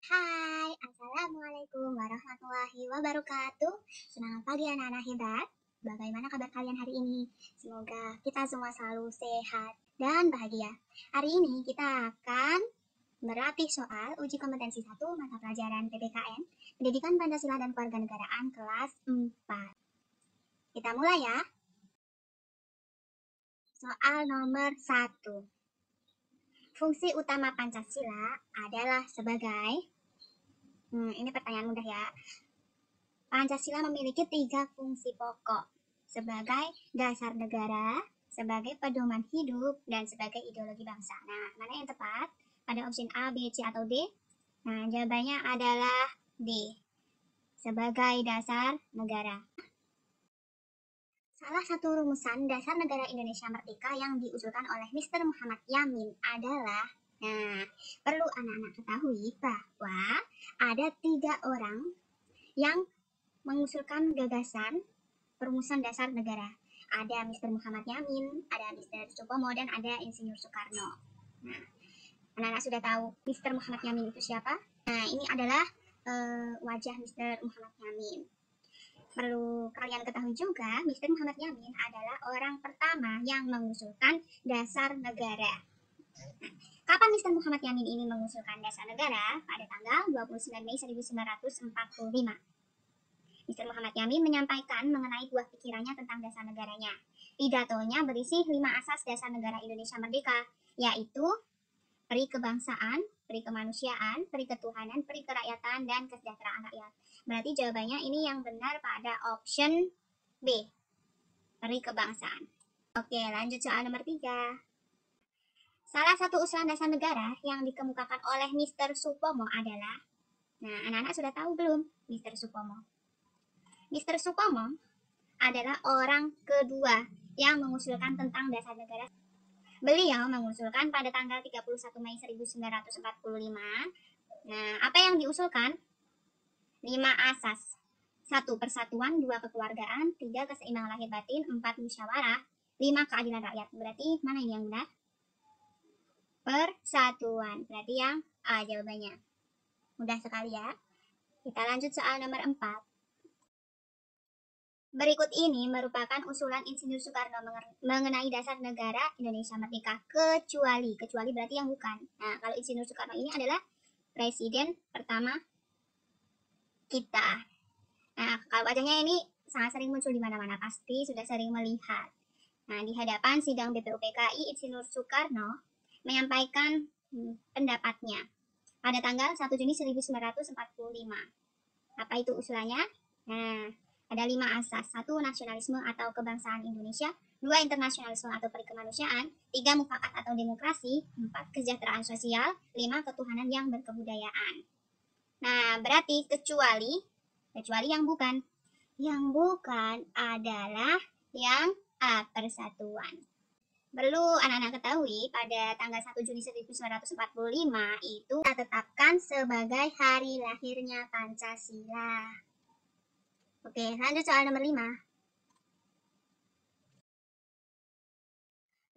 Hai, Assalamualaikum warahmatullahi wabarakatuh. Selamat pagi anak-anak hebat. Bagaimana kabar kalian hari ini? Semoga kita semua selalu sehat dan bahagia. Hari ini kita akan berlatih soal uji kompetensi 1 mata pelajaran PPKN, Pendidikan Pancasila dan Kewarganegaraan kelas 4. Kita mulai ya. Soal nomor 1. Fungsi utama Pancasila adalah sebagai ini pertanyaan mudah ya. Pancasila memiliki 3 fungsi pokok, sebagai dasar negara, sebagai pedoman hidup, dan sebagai ideologi bangsa. Nah, mana yang tepat? Pada opsi A, B, C, atau D? Nah, jawabannya adalah D, sebagai dasar negara. Salah satu rumusan dasar negara Indonesia Merdeka yang diusulkan oleh Mr. Muhammad Yamin adalah, nah, perlu anak-anak ketahui bahwa ada 3 orang yang mengusulkan gagasan perumusan dasar negara. Ada Mr. Muhammad Yamin, ada Mr. Supomo, dan ada Insinyur Soekarno. Nah, anak-anak sudah tahu Mr. Muhammad Yamin itu siapa? Nah, ini adalah wajah Mr. Muhammad Yamin. Perlu kalian ketahui juga, Mr. Muhammad Yamin adalah orang pertama yang mengusulkan dasar negara. Nah, kapan Mr. Muhammad Yamin ini mengusulkan dasar negara? Pada tanggal 29 Mei 1945. Mr. Muhammad Yamin menyampaikan mengenai buah pikirannya tentang dasar negaranya. Pidatonya berisi 5 asas dasar negara Indonesia Merdeka, yaitu peri kebangsaan, peri kemanusiaan, peri ketuhanan, peri kerakyatan, dan kesejahteraan rakyat. Berarti jawabannya ini yang benar pada option B, peri kebangsaan. Oke, lanjut soal nomor 3. Salah satu usulan dasar negara yang dikemukakan oleh Mr. Supomo adalah, nah anak-anak sudah tahu belum Mr. Supomo? Mr. Supomo adalah orang kedua yang mengusulkan tentang dasar negara. Beliau mengusulkan pada tanggal 31 Mei 1945. Nah, apa yang diusulkan? 5 asas. 1. Persatuan, 2. Kekeluargaan, 3. Keseimbangan lahir batin, 4. Musyawarah, 5. Keadilan rakyat. Berarti mana ini yang benar? Persatuan. Berarti yang A jawabannya. Mudah sekali ya. Kita lanjut soal nomor 4. Berikut ini merupakan usulan Insinyur Soekarno mengenai dasar negara Indonesia Merdeka, kecuali berarti yang bukan. Nah, kalau Insinyur Soekarno ini adalah presiden pertama kita. Nah, kalau wajahnya ini sangat sering muncul di mana-mana, pasti sudah sering melihat. Nah, di hadapan sidang BPUPKI, Insinyur Soekarno menyampaikan pendapatnya pada tanggal 1 Juni 1945. Apa itu usulannya? Nah, ada 5 asas. 1. Nasionalisme atau kebangsaan Indonesia. 2. Internasionalisme atau perikemanusiaan. 3. Mufakat atau demokrasi. 4. Kesejahteraan sosial. 5. Ketuhanan yang berkebudayaan. Nah, berarti kecuali yang bukan. Yang bukan adalah yang A, persatuan. Perlu anak-anak ketahui, pada tanggal 1 Juni 1945 itu kita tetapkan sebagai hari lahirnya Pancasila. Oke, lanjut soal nomor 5.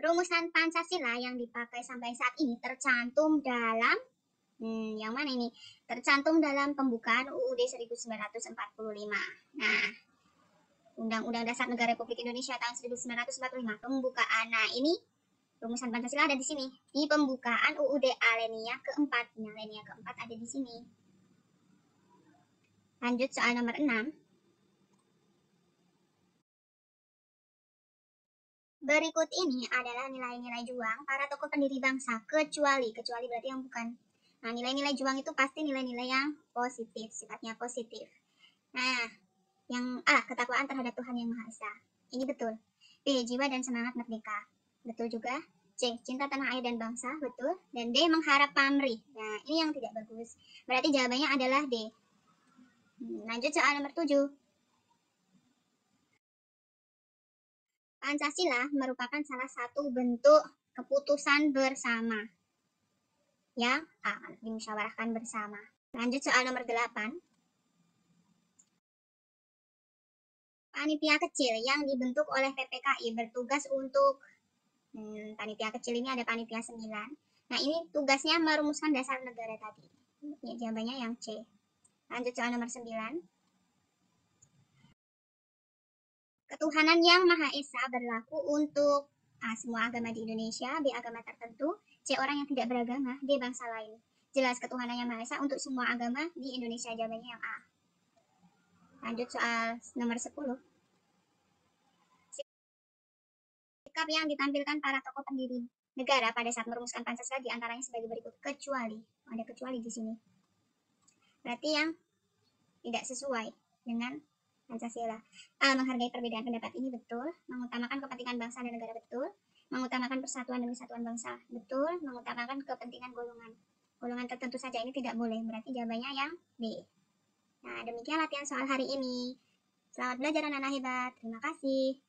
Rumusan Pancasila yang dipakai sampai saat ini tercantum dalam, yang mana ini? Tercantum dalam pembukaan UUD 1945. Nah, Undang-Undang Dasar Negara Republik Indonesia tahun 1945, pembukaan. Nah, ini rumusan Pancasila ada di sini. Di pembukaan UUD alinea keempat. Nah, alinea keempat ada di sini. Lanjut soal nomor 6. Berikut ini adalah nilai-nilai juang para tokoh pendiri bangsa, kecuali berarti yang bukan. Nah, nilai-nilai juang itu pasti nilai-nilai yang positif, sifatnya positif. Nah, yang A, ketakwaan terhadap Tuhan Yang Maha Esa. Ini betul. B, jiwa dan semangat merdeka. Betul juga. C, cinta tanah air dan bangsa. Betul. Dan D, mengharap pamrih. Nah, ini yang tidak bagus. Berarti jawabannya adalah D. Lanjut soal nomor 7. Pancasila merupakan salah satu bentuk keputusan bersama yang dimusyawarahkan bersama. Lanjut soal nomor 8. Panitia kecil yang dibentuk oleh PPKI bertugas untuk panitia kecil ini ada panitia 9. Nah, ini tugasnya merumuskan dasar negara tadi. Ya, jawabannya yang C. Lanjut soal nomor 9. Ketuhanan yang Maha Esa berlaku untuk A. Semua agama di Indonesia, B. Agama tertentu, C. Orang yang tidak beragama, D. Bangsa lain. Jelas ketuhanan yang Maha Esa untuk semua agama di Indonesia, jawabannya yang A. Lanjut soal nomor 10. Sikap yang ditampilkan para tokoh pendiri negara pada saat merumuskan Pancasila diantaranya sebagai berikut, kecuali. Ada kecuali di sini. Berarti yang tidak sesuai dengan Pancasila. A. Menghargai perbedaan pendapat, ini betul. Mengutamakan kepentingan bangsa dan negara, betul. Mengutamakan persatuan demi kesatuan bangsa, betul. Mengutamakan kepentingan golongan tertentu saja, ini tidak boleh. Berarti jawabannya yang B. Nah, demikian latihan soal hari ini. Selamat belajar anak-anak hebat. Terima kasih.